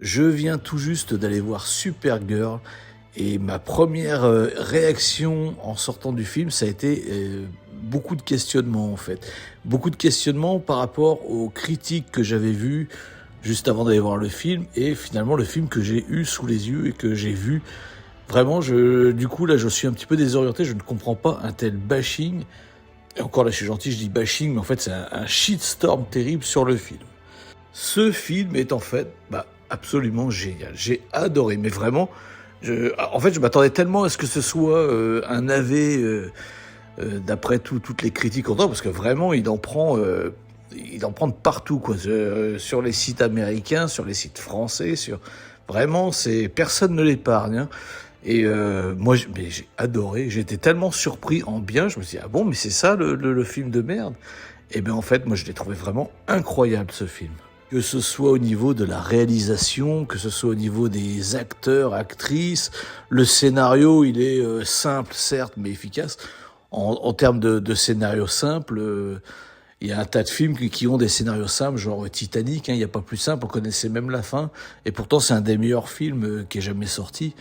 Je viens tout juste d'aller voir Supergirl et ma première réaction en sortant du film, ça a été beaucoup de questionnements en fait. Beaucoup de questionnements par rapport aux critiques que j'avais vues juste avant d'aller voir le film et finalement le film que j'ai eu sous les yeux et que j'ai vu. Vraiment, du coup là je suis un petit peu désorienté, je ne comprends pas un tel bashing. Et encore là je suis gentil, je dis bashing, mais en fait c'est un shitstorm terrible sur le film. Ce film est en fait absolument génial. J'ai adoré, mais vraiment, en fait, je m'attendais tellement à ce que ce soit un AV d'après toutes les critiques qu'on entend, parce que vraiment, il en prend de partout, quoi. Sur les sites américains, sur les sites français, vraiment, personne ne l'épargne. Hein. Et moi, j'ai adoré. J'ai été tellement surpris en bien. Je me suis dit, ah bon, mais c'est ça le film de merde. Et bien en fait, moi, je l'ai trouvé vraiment incroyable ce film. Que ce soit au niveau de la réalisation, que ce soit au niveau des acteurs, actrices, le scénario, il est simple, certes, mais efficace. En termes de scénario simple, il y a un tas de films qui ont des scénarios simples, genre Titanic, il n'y a pas plus simple, on connaissait même la fin, et pourtant c'est un des meilleurs films qui est jamais sorti.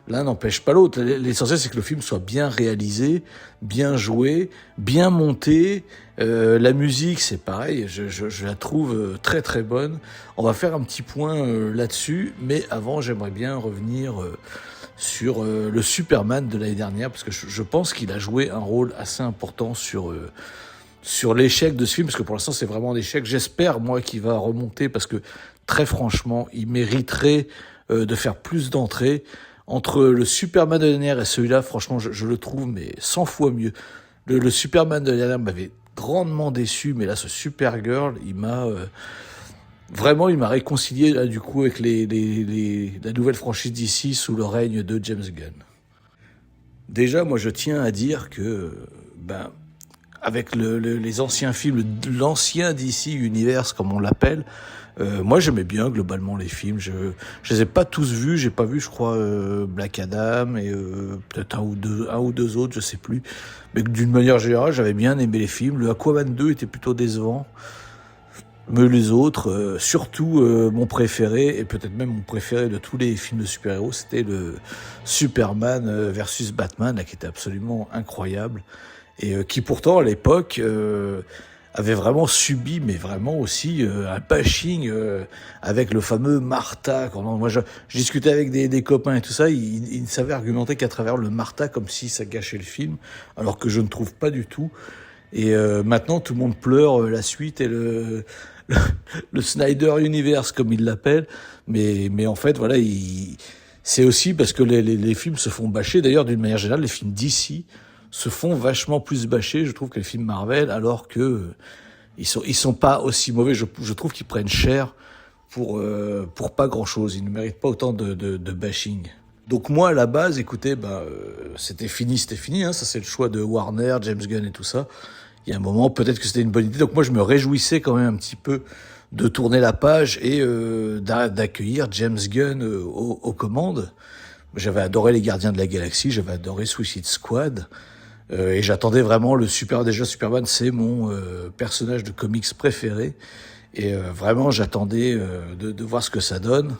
L'un n'empêche pas l'autre. L'essentiel, c'est que le film soit bien réalisé, bien joué, bien monté. La musique, c'est pareil, je la trouve très très bonne. On va faire un petit point là-dessus, mais avant, j'aimerais bien revenir sur le Superman de l'année dernière, parce que je pense qu'il a joué un rôle assez important sur l'échec de ce film, parce que pour l'instant, c'est vraiment un échec. J'espère, moi, qu'il va remonter, parce que très franchement, il mériterait de faire plus d'entrées. Entre le Superman de l'année dernière et celui-là, franchement, je le trouve mais 100 fois mieux. Le Superman de l'année dernière m'avait grandement déçu, mais là, ce Supergirl, il m'a réconcilié là du coup avec la nouvelle franchise d'ici sous le règne de James Gunn. Déjà, moi, je tiens à dire que avec les anciens films, l'ancien DC Universe comme on l'appelle, moi j'aimais bien globalement les films. Je les ai pas tous vus, j'ai pas vu je crois Black Adam et peut-être un ou deux autres, je sais plus. Mais d'une manière générale, j'avais bien aimé les films. Le Aquaman 2 était plutôt décevant. Mais les autres, surtout mon préféré, et peut-être même mon préféré de tous les films de super-héros, c'était le Superman versus Batman, là, qui était absolument incroyable. Et qui pourtant, à l'époque, avait vraiment subi, mais vraiment aussi, un bashing avec le fameux Martha. Moi, je discutais avec des copains et tout ça, ils ne savaient argumenter qu'à travers le Martha, comme si ça gâchait le film, alors que je ne trouve pas du tout. Et maintenant, tout le monde pleure la suite et le Snyder Universe, comme ils l'appellent. Mais en fait, voilà, c'est aussi parce que les films se font bâcher. D'ailleurs, d'une manière générale, les films d'ici se font vachement plus bâcher, je trouve, que les films Marvel, alors que ils sont pas aussi mauvais. Je trouve qu'ils prennent cher pour pas grand chose. Ils ne méritent pas autant de bashing. Donc moi, à la base, écoutez, c'était fini, hein. Ça, c'est le choix de Warner, James Gunn et tout ça. Il y a un moment, peut-être que c'était une bonne idée. Donc moi, je me réjouissais quand même un petit peu de tourner la page et d'accueillir James Gunn aux commandes. J'avais adoré Les Gardiens de la Galaxie, j'avais adoré Suicide Squad. Et j'attendais vraiment déjà Superman, c'est mon personnage de comics préféré. Et vraiment, j'attendais de voir ce que ça donne.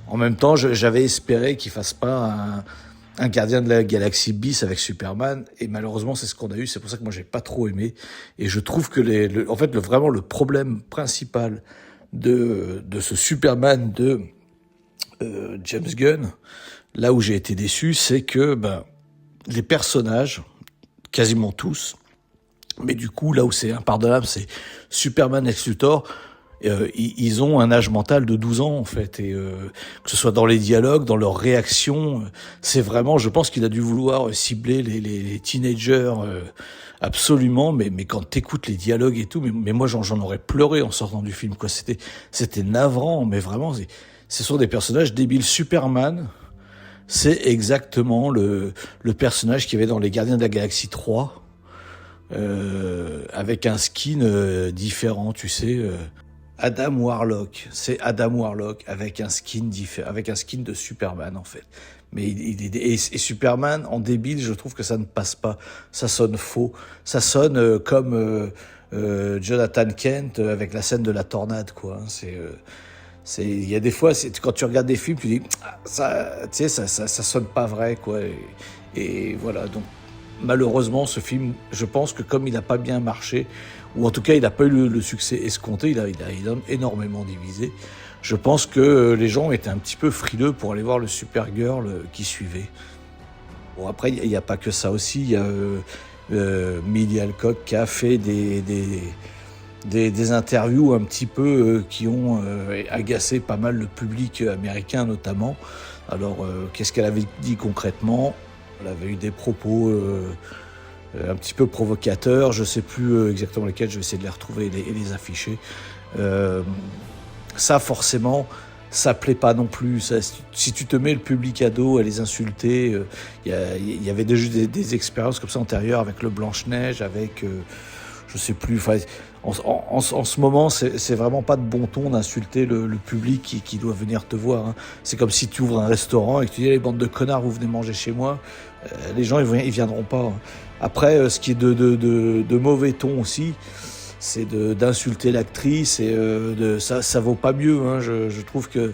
En même temps, j'avais espéré qu'il fasse pas un Gardien de la Galaxie bis avec Superman. Et malheureusement, c'est ce qu'on a eu. C'est pour ça que moi, j'ai pas trop aimé. Et je trouve que vraiment, le problème principal de ce Superman de James Gunn, là où j'ai été déçu, c'est que les personnages, quasiment tous, mais du coup là où c'est impardonnable, c'est Superman et Lex Luthor, ils ont un âge mental de 12 ans en fait, et que ce soit dans les dialogues, dans leurs réactions, c'est vraiment, je pense qu'il a dû vouloir cibler les teenagers absolument, mais quand t'écoutes les dialogues et tout, mais moi j'en aurais pleuré en sortant du film, quoi. C'était navrant, mais vraiment ce sont des personnages débiles. Superman, c'est exactement le personnage qu'il y avait dans Les Gardiens de la Galaxie 3, avec un skin différent, tu sais. Adam Warlock, c'est Adam Warlock avec un skin avec un skin de Superman en fait. Mais et Superman en débile, je trouve que ça ne passe pas, ça sonne faux, ça sonne comme Jonathan Kent avec la scène de la tornade, quoi. Il y a des fois, quand tu regardes des films, tu dis, ah, ça, tu sais, ça sonne pas vrai, quoi. Et voilà, donc malheureusement, ce film, je pense que comme il n'a pas bien marché, ou en tout cas il n'a pas eu le succès escompté, il a énormément divisé. Je pense que les gens étaient un petit peu frileux pour aller voir le Supergirl qui suivait. Bon, après, il n'y a pas que ça aussi. Il y a Millie Alcock qui a fait des interviews un petit peu qui ont agacé pas mal le public américain notamment. Alors, qu'est-ce qu'elle avait dit concrètement ? Elle avait eu des propos un petit peu provocateurs, je ne sais plus exactement lesquels, je vais essayer de les retrouver et les afficher. Ça, forcément, ça plaît pas non plus. Ça, si tu te mets le public à dos à les insulter, il y avait déjà des expériences comme ça antérieures avec le Blanche-Neige, avec, je sais plus, en ce moment, c'est vraiment pas de bon ton d'insulter le public qui doit venir te voir. Hein. C'est comme si tu ouvres un restaurant et que tu dis, les bandes de connards, vous venez manger chez moi. Les gens, ils viendront pas. Hein. Après, ce qui est de mauvais ton aussi, c'est d'insulter l'actrice et ça vaut pas mieux. Hein. Je trouve que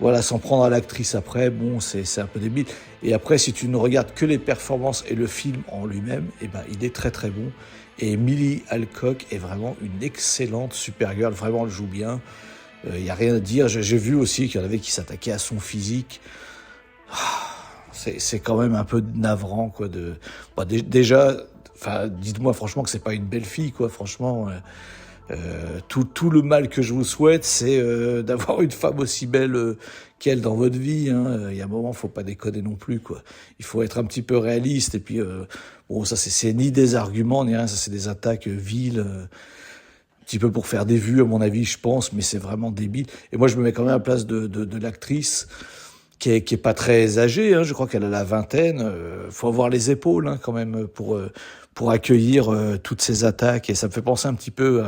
voilà, s'en prendre à l'actrice après, bon, c'est un peu débile. Et après, si tu ne regardes que les performances et le film en lui-même, eh ben, il est très très bon. Et Millie Alcock est vraiment une excellente Supergirl, vraiment elle joue bien. Il n'y a rien à dire. J'ai vu aussi qu'il y en avait qui s'attaquaient à son physique. C'est quand même un peu navrant, quoi. Déjà, enfin, dites-moi franchement que c'est pas une belle fille, quoi. Franchement, tout le mal que je vous souhaite, c'est d'avoir une femme aussi belle qu'elle dans votre vie. Hein. Il y a un moment, faut pas déconner non plus, quoi. Il faut être un petit peu réaliste. Et puis, bon, ça c'est ni des arguments ni rien. Ça c'est des attaques viles. Un petit peu pour faire des vues, à mon avis, je pense, mais c'est vraiment débile. Et moi, je me mets quand même à la place de l'actrice. Qui est pas très âgée, hein, je crois qu'elle a la vingtaine. Faut avoir les épaules hein, quand même pour accueillir toutes ces attaques. Et ça me fait penser un petit peu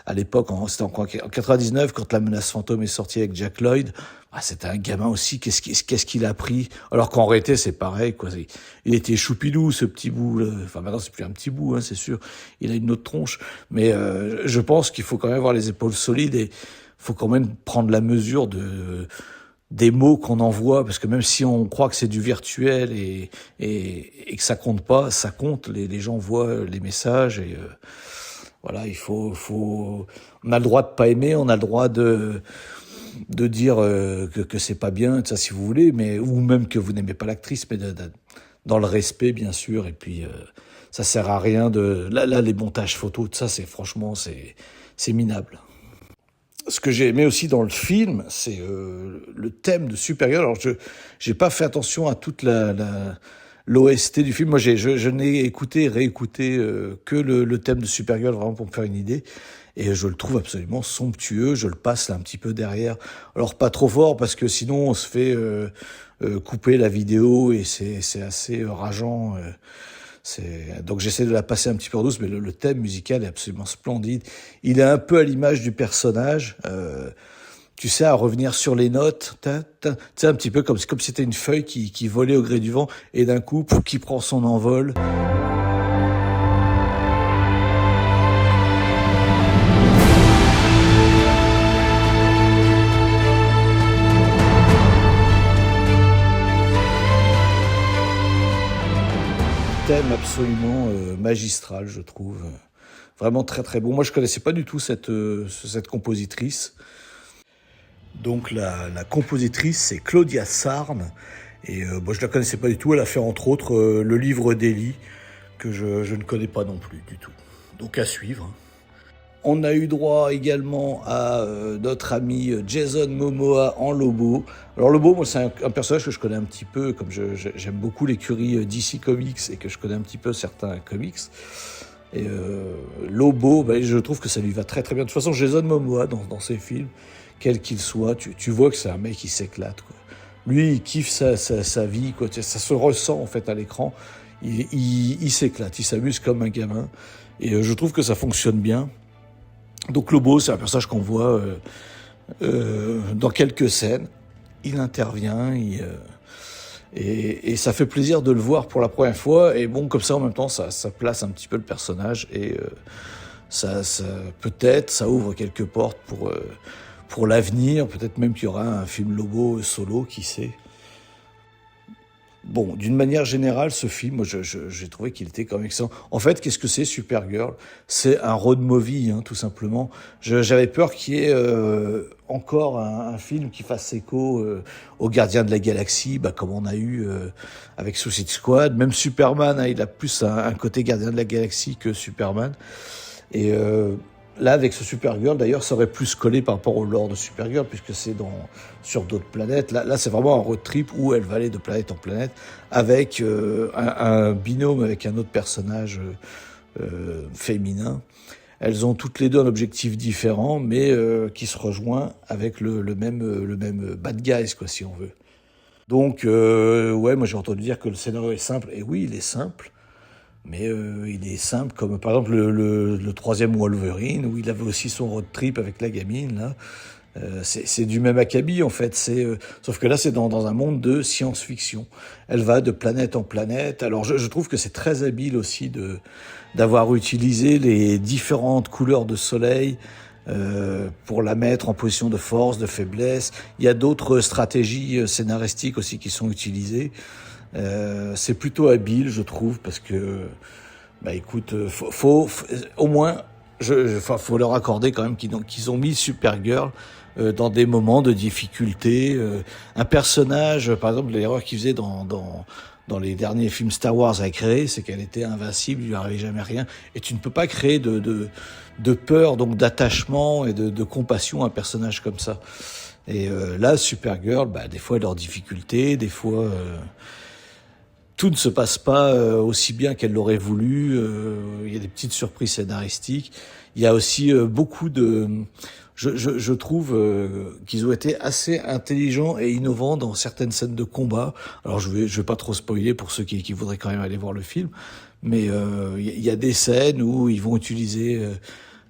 à l'époque, c'était en 99, quand La Menace Fantôme est sortie avec Jack Lloyd. Ah, c'était un gamin aussi. Qu'est-ce qu'il a pris ? Alors qu'en réalité, c'est pareil, quoi. Il était choupidou, ce petit bout. Là. Enfin, maintenant, c'est plus un petit bout, hein, c'est sûr. Il a une autre tronche. Mais je pense qu'il faut quand même avoir les épaules solides et faut quand même prendre la mesure des mots qu'on envoie, parce que même si on croit que c'est du virtuel et que ça compte pas, ça compte. Les gens voient les messages et voilà, il faut. On a le droit de pas aimer, on a le droit de dire que c'est pas bien, ça si vous voulez, mais ou même que vous n'aimez pas l'actrice, mais dans le respect bien sûr. Et puis ça sert à rien là les montages photos, tout ça, franchement c'est minable. Ce que j'ai aimé aussi dans le film, c'est le thème de Supergirl. Alors, j'ai pas fait attention à toute l'OST du film. Moi, je n'ai écouté, réécouté que le thème de Supergirl, vraiment pour me faire une idée. Et je le trouve absolument somptueux. Je le passe là un petit peu derrière. Alors, pas trop fort, parce que sinon, on se fait couper la vidéo et c'est assez rageant. Donc j'essaie de la passer un petit peu en douce, mais le thème musical est absolument splendide. Il est un peu à l'image du personnage, tu sais, à revenir sur les notes, tu sais, un petit peu comme si c'était une feuille qui volait au gré du vent, et d'un coup, qui prend son envol. Thème absolument magistral, je trouve. Vraiment très très bon. Moi, je connaissais pas du tout cette compositrice. Donc la compositrice, c'est Claudia Sarne. Et moi, je la connaissais pas du tout. Elle a fait entre autres le livre d'Eli, que je ne connais pas non plus du tout. Donc à suivre. On a eu droit également à notre ami Jason Momoa en Lobo. Alors Lobo, moi, c'est un personnage que je connais un petit peu, comme j'aime beaucoup l'écurie DC Comics et que je connais un petit peu certains comics. Et Lobo, je trouve que ça lui va très très bien. De toute façon, Jason Momoa, dans ses films, quel qu'il soit, tu vois que c'est un mec qui s'éclate, quoi. Lui, il kiffe sa vie, quoi. Ça se ressent en fait à l'écran. Il s'éclate, il s'amuse comme un gamin. Et je trouve que ça fonctionne bien. Donc Lobo, c'est un personnage qu'on voit dans quelques scènes. Il intervient et ça fait plaisir de le voir pour la première fois. Et bon, comme ça, en même temps, ça place un petit peu le personnage. Et ça peut-être, ça ouvre quelques portes pour l'avenir. Peut-être même qu'il y aura un film Lobo solo, qui sait. Bon, d'une manière générale, ce film, moi, j'ai trouvé qu'il était quand même excellent. En fait, qu'est-ce que c'est Supergirl? C'est un road movie, hein, tout simplement. J'avais peur qu'il y ait encore un film qui fasse écho aux Gardiens de la Galaxie, comme on a eu avec Suicide Squad. Même Superman, hein, il a plus un côté Gardien de la Galaxie que Superman. Et là, avec ce Supergirl, d'ailleurs, ça aurait plus collé par rapport au lore de Supergirl, puisque c'est sur d'autres planètes. Là, c'est vraiment un road trip où elle va aller de planète en planète, avec un binôme avec un autre personnage féminin. Elles ont toutes les deux un objectif différent, mais qui se rejoint avec le même bad guys, quoi, si on veut. Donc, ouais, moi j'ai entendu dire que le scénario est simple, et oui, il est simple. Mais il est simple, comme par exemple le troisième Wolverine, où il avait aussi son road trip avec la gamine, là. C'est du même acabit, en fait. Sauf que là, c'est dans un monde de science-fiction. Elle va de planète en planète. Alors, je trouve que c'est très habile aussi d'avoir utilisé les différentes couleurs de soleil pour la mettre en position de force, de faiblesse. Il y a d'autres stratégies scénaristiques aussi qui sont utilisées. C'est plutôt habile, je trouve, parce que, écoute, faut au moins, faut leur accorder quand même qu'ils ont mis Supergirl dans des moments de difficulté. Un personnage, par exemple, l'erreur qu'ils faisaient dans les derniers films Star Wars à créer, c'est qu'elle était invincible, il lui arrivait jamais rien, et tu ne peux pas créer de peur, donc d'attachement et de compassion à un personnage comme ça. Et là, Supergirl, des fois, elle est en difficulté, des fois tout ne se passe pas aussi bien qu'elle l'aurait voulu. Il y a des petites surprises scénaristiques. Il y a aussi beaucoup de... Je trouve qu'ils ont été assez intelligents et innovants dans certaines scènes de combat. Alors je vais pas trop spoiler pour ceux qui voudraient quand même aller voir le film, mais il y a des scènes où ils vont utiliser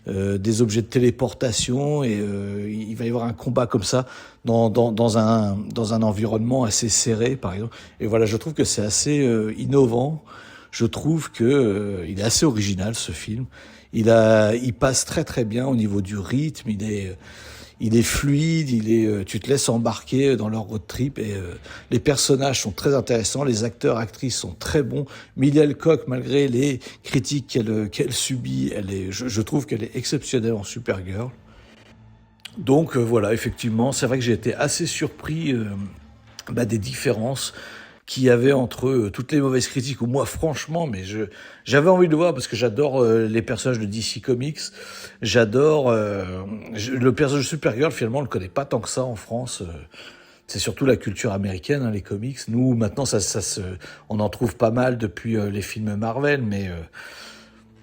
des objets de téléportation et il va y avoir un combat comme ça dans un environnement assez serré, par exemple. Et voilà, je trouve que c'est assez innovant. Je trouve que il est assez original, ce film. Il passe très très bien au niveau du rythme. Il est fluide. Tu te laisses embarquer dans leur road trip et les personnages sont très intéressants. Les acteurs, actrices sont très bons. Emilia Clarke, malgré les critiques qu'elle subit, je trouve qu'elle est exceptionnelle en Supergirl. Donc voilà, effectivement, c'est vrai que j'ai été assez surpris des différences qu'il y avait entre toutes les mauvaises critiques, ou moi franchement, mais j'avais envie de le voir parce que j'adore les personnages de DC Comics, j'adore le personnage de Supergirl, finalement on le connaît pas tant que ça en France, c'est surtout la culture américaine, hein, les comics. Nous maintenant on en trouve pas mal depuis les films Marvel, mais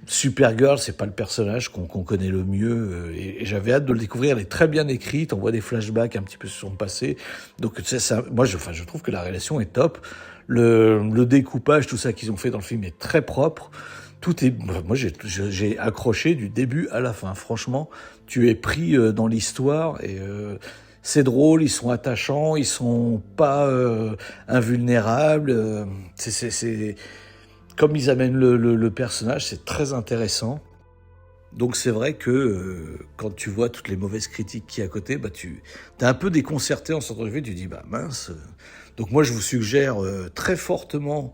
Supergirl, c'est pas le personnage qu'on connaît le mieux, et j'avais hâte de le découvrir. Elle est très bien écrite, on voit des flashbacks un petit peu sur son passé. Donc moi, je trouve que la relation est top. Le découpage, tout ça qu'ils ont fait dans le film est très propre. Moi, j'ai accroché du début à la fin. Franchement, tu es pris dans l'histoire et c'est drôle, ils sont attachants, ils sont pas invulnérables. Comme ils amènent le personnage, c'est très intéressant. Donc c'est vrai que quand tu vois toutes les mauvaises critiques qu'il y a à côté, t'es un peu déconcerté en sortant de film, tu dis mince. Donc moi je vous suggère très fortement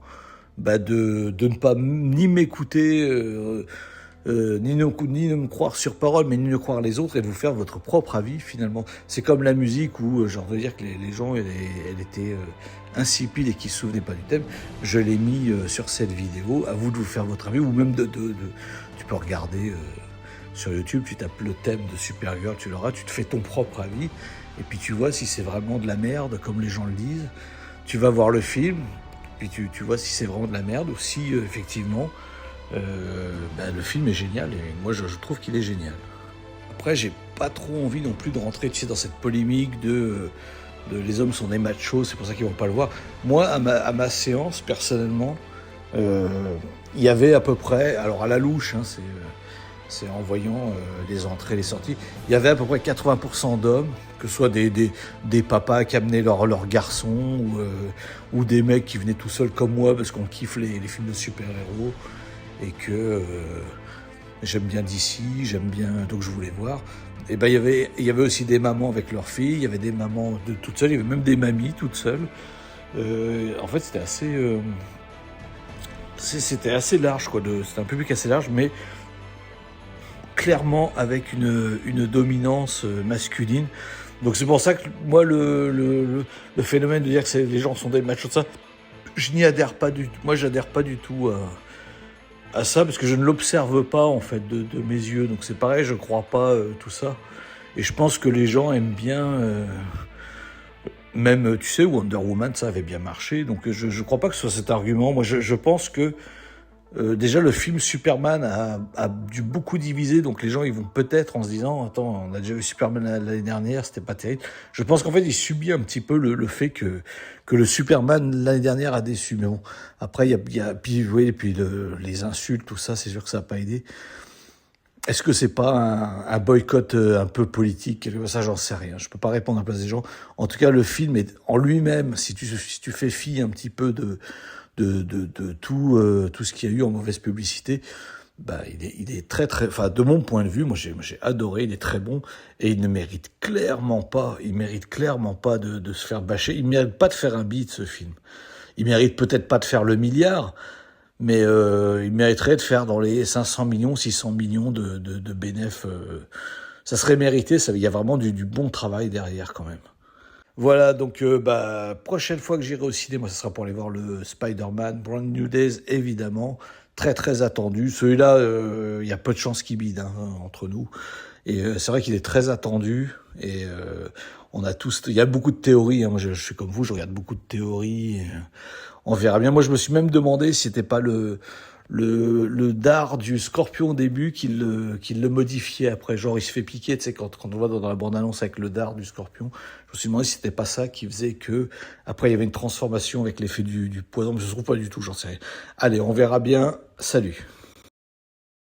de ne pas ni m'écouter, ni ne me croire sur parole, mais ni ne croire les autres et de vous faire votre propre avis finalement. C'est comme la musique où j'ai envie de dire que les gens elle était insipide et qui ne se souvenaient pas du thème. Je l'ai mis sur cette vidéo. À vous de vous faire votre avis, ou même tu peux regarder sur YouTube, tu tapes le thème de Supergirl, tu l'auras, tu te fais ton propre avis et puis tu vois si c'est vraiment de la merde comme les gens le disent. Tu vas voir le film, puis tu vois si c'est vraiment de la merde ou si effectivement le film est génial, et moi je trouve qu'il est génial. Après, j'ai pas trop envie non plus de rentrer dans cette polémique de les hommes sont des machos, c'est pour ça qu'ils vont pas le voir. Moi, à ma séance, personnellement, il y avait à peu près, alors à la louche, hein, c'est en voyant les entrées, les sorties, il y avait à peu près 80% d'hommes, que ce soit des papas qui amenaient leurs garçons, ou des mecs qui venaient tout seuls comme moi parce qu'on kiffe les films de super-héros, et que J'aime bien DC, j'aime bien, donc je voulais voir. Et ben il y avait aussi des mamans avec leurs filles, il y avait des mamans de toutes seules, il y avait même des mamies toutes seules. En fait, c'était assez large, quoi. C'était un public assez large, mais clairement avec une dominance masculine. Donc c'est pour ça que moi, le phénomène de dire que les gens sont des machos, ça, je n'y adhère pas du tout. Moi, j'adhère pas du tout à ça, parce que je ne l'observe pas, en fait, de mes yeux. Donc c'est pareil, je crois pas tout ça. Et je pense que les gens aiment bien... même, tu sais, Wonder Woman, ça avait bien marché. Donc je ne crois pas que ce soit cet argument. Moi, je pense que déjà, le film Superman a dû beaucoup diviser, donc les gens ils vont peut-être en se disant attends, on a déjà vu Superman l'année dernière, c'était pas terrible. Je pense qu'en fait il subit un petit peu le fait que le Superman l'année dernière a déçu. Mais bon, après puis oui, puis les insultes, tout ça, c'est sûr que ça n'a pas aidé. Est-ce que c'est pas un boycott un peu politique? Ça, j'en sais rien. Je peux pas répondre à la place des gens. En tout cas, le film est en lui-même, si tu fais fi un petit peu de tout ce qu'il y a eu en mauvaise publicité, bah, il est très, très, enfin, de mon point de vue, moi, j'ai adoré, il est très bon, et il mérite clairement pas de se faire bâcher, il mérite pas de faire un beat, ce film. Il mérite peut-être pas de faire le milliard, mais il mériterait de faire dans les 500 millions, 600 millions de bénéfices. Ça serait mérité, il y a vraiment du bon travail derrière quand même. Voilà, donc prochaine fois que j'irai au cinéma, ce sera pour aller voir le Spider-Man Brand New Days, évidemment. Très très attendu. Celui-là, il y a peu de chances qu'il bide entre nous. Et c'est vrai qu'il est très attendu. Et on a tous, il y a beaucoup de théories. Moi, je suis comme vous, je regarde beaucoup de théories. Et, on verra bien. Moi, je me suis même demandé si c'était pas le dard du scorpion au début qu'il le modifiait après. Genre, il se fait piquer, tu sais, quand on voit dans la bande-annonce avec le dard du scorpion. Je me suis demandé si c'était pas ça qui faisait que, après, il y avait une transformation avec l'effet du poison. Mais je ne trouve pas du tout, j'en sais rien. Allez, on verra bien. Salut.